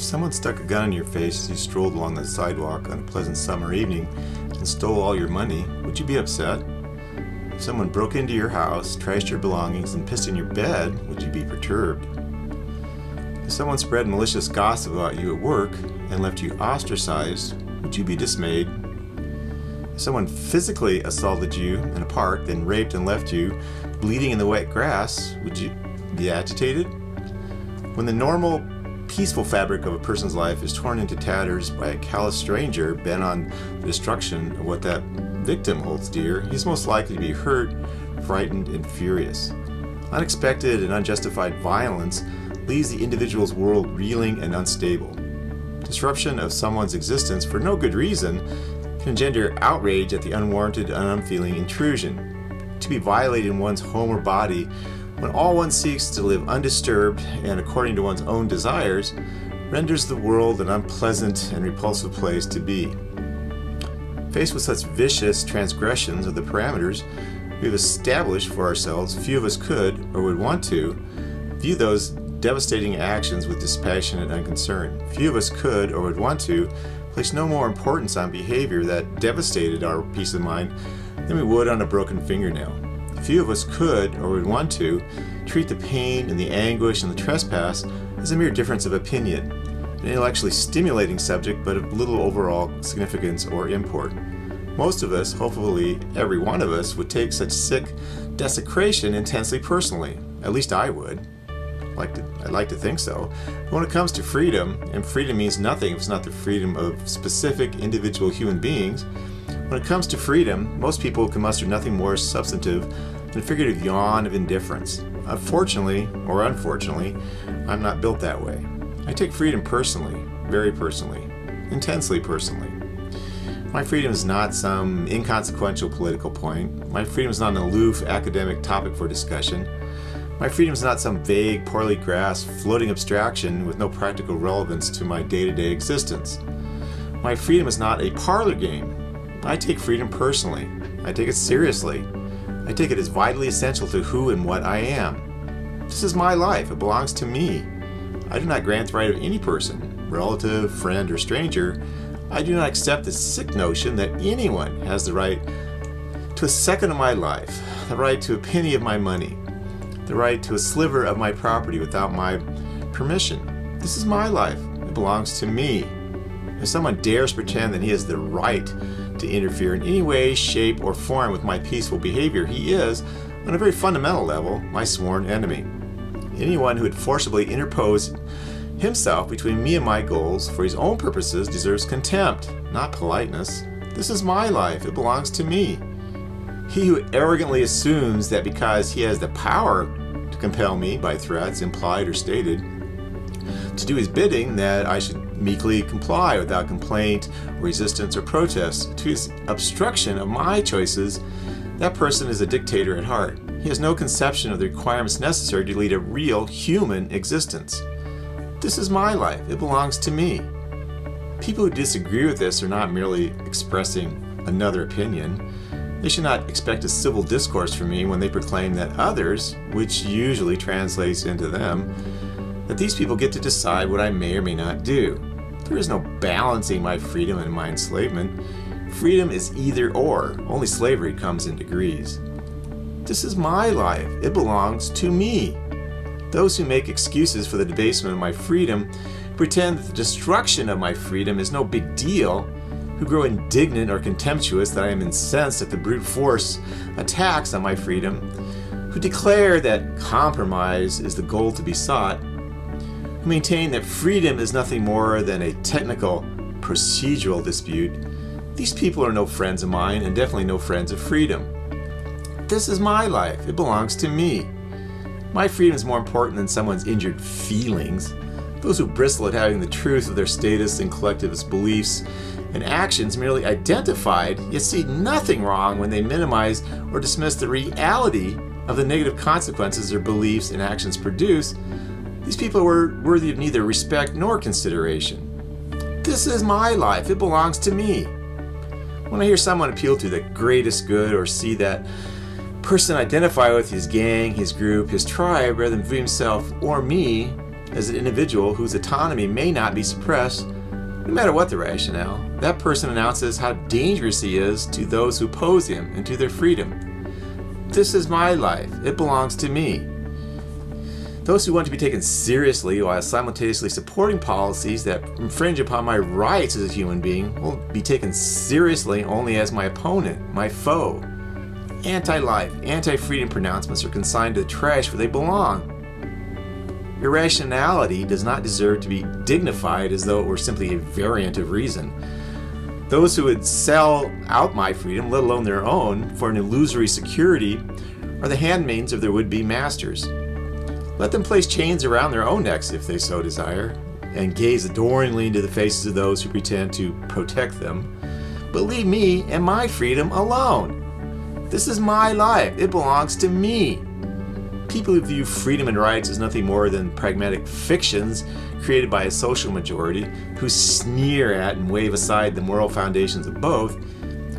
If someone stuck a gun in your face as you strolled along the sidewalk on a pleasant summer evening and stole all your money, would you be upset? If someone broke into your house, trashed your belongings, and pissed in your bed, would you be perturbed? If someone spread malicious gossip about you at work and left you ostracized, would you be dismayed? If someone physically assaulted you in a park, then raped and left you bleeding in the wet grass, would you be agitated? When the normal, peaceful fabric of a person's life is torn into tatters by a callous stranger bent on the destruction of what that victim holds dear, he's most likely to be hurt, frightened, and furious. Unexpected and unjustified violence leaves the individual's world reeling and unstable. Disruption of someone's existence for no good reason can engender outrage at the unwarranted and unfeeling intrusion. To be violated in one's home or body when all one seeks to live undisturbed and according to one's own desires renders the world an unpleasant and repulsive place to be. Faced with such vicious transgressions of the parameters we have established for ourselves, few of us could, or would want to, view those devastating actions with dispassionate unconcern. Few of us could, or would want to, place no more importance on behavior that devastated our peace of mind than we would on a broken fingernail. Few of us could, or would want to, treat the pain and the anguish and the trespass as a mere difference of opinion, an intellectually stimulating subject but of little overall significance or import. Most of us, hopefully every one of us, would take such sick desecration intensely personally. At least I would. I'd like to think so. But when it comes to freedom, and freedom means nothing if it's not the freedom of specific individual human beings, when it comes to freedom, most people can muster nothing more substantive than a figurative yawn of indifference. Unfortunately, or unfortunately, I'm not built that way. I take freedom personally, very personally, intensely personally. My freedom is not some inconsequential political point. My freedom is not an aloof academic topic for discussion. My freedom is not some vague, poorly grasped, floating abstraction with no practical relevance to my day-to-day existence. My freedom is not a parlor game. I take freedom personally. I take it seriously. I take it as vitally essential to who and what I am. This is my life. It belongs to me. I do not grant the right of any person, relative, friend, or stranger. I do not accept the sick notion that anyone has the right to a second of my life, the right to a penny of my money, the right to a sliver of my property without my permission. This is my life. It belongs to me. If someone dares pretend that he has the right to interfere in any way, shape, or form with my peaceful behavior, he is, on a very fundamental level, my sworn enemy. Anyone who would forcibly interpose himself between me and my goals for his own purposes deserves contempt, not politeness. This is my life. It belongs to me. He who arrogantly assumes that because he has the power to compel me by threats, implied or stated, to do his bidding, that I should meekly comply without complaint, resistance, or protest to his obstruction of my choices, that person is a dictator at heart. He has no conception of the requirements necessary to lead a real human existence. This is my life. It belongs to me. People who disagree with this are not merely expressing another opinion. They should not expect a civil discourse from me when they proclaim that others, which usually translates into them, that these people get to decide what I may or may not do. There is no balancing my freedom and my enslavement. Freedom is either or. Only slavery comes in degrees. This is my life. It belongs to me. Those who make excuses for the debasement of my freedom pretend that the destruction of my freedom is no big deal, who grow indignant or contemptuous that I am incensed at the brute force attacks on my freedom, who declare that compromise is the goal to be sought, who maintain that freedom is nothing more than a technical, procedural dispute. These people are no friends of mine and definitely no friends of freedom. This is my life. It belongs to me. My freedom is more important than someone's injured feelings. Those who bristle at having the truth of their status and collectivist beliefs and actions merely identified, yet see nothing wrong when they minimize or dismiss the reality of the negative consequences their beliefs and actions produce, these people were worthy of neither respect nor consideration. This is my life. It belongs to me. When I hear someone appeal to the greatest good or see that person identify with his gang, his group, his tribe, rather than view himself or me as an individual whose autonomy may not be suppressed, no matter what the rationale. That person announces how dangerous he is to those who oppose him and to their freedom. This is my life. It belongs to me. Those who want to be taken seriously while simultaneously supporting policies that infringe upon my rights as a human being will be taken seriously only as my opponent, my foe. Anti-life, anti-freedom pronouncements are consigned to the trash where they belong. Irrationality does not deserve to be dignified as though it were simply a variant of reason. Those who would sell out my freedom, let alone their own, for an illusory security are the handmaids of their would-be masters. Let them place chains around their own necks if they so desire, and gaze adoringly into the faces of those who pretend to protect them. But leave me and my freedom alone. This is my life. It belongs to me. People who view freedom and rights as nothing more than pragmatic fictions created by a social majority, who sneer at and wave aside the moral foundations of both,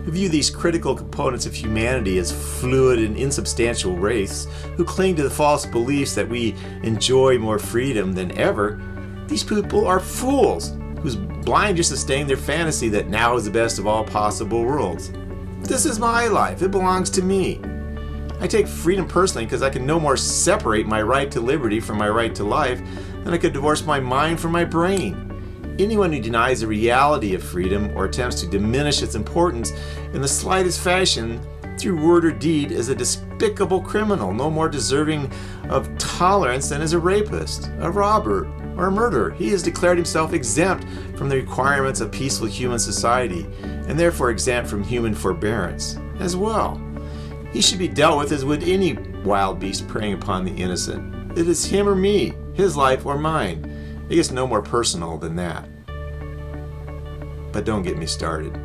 who view these critical components of humanity as fluid and insubstantial wraiths, who cling to the false beliefs that we enjoy more freedom than ever, these people are fools whose blind just sustain their fantasy that now is the best of all possible worlds. This is my life. It belongs to me. I take freedom personally because I can no more separate my right to liberty from my right to life than I could divorce my mind from my brain. Anyone who denies the reality of freedom or attempts to diminish its importance in the slightest fashion through word or deed is a despicable criminal, no more deserving of tolerance than is a rapist, a robber, or a murderer. He has declared himself exempt from the requirements of peaceful human society, and therefore exempt from human forbearance as well. He should be dealt with as would any wild beast preying upon the innocent. It is him or me, his life or mine. It gets no more personal than that. But don't get me started.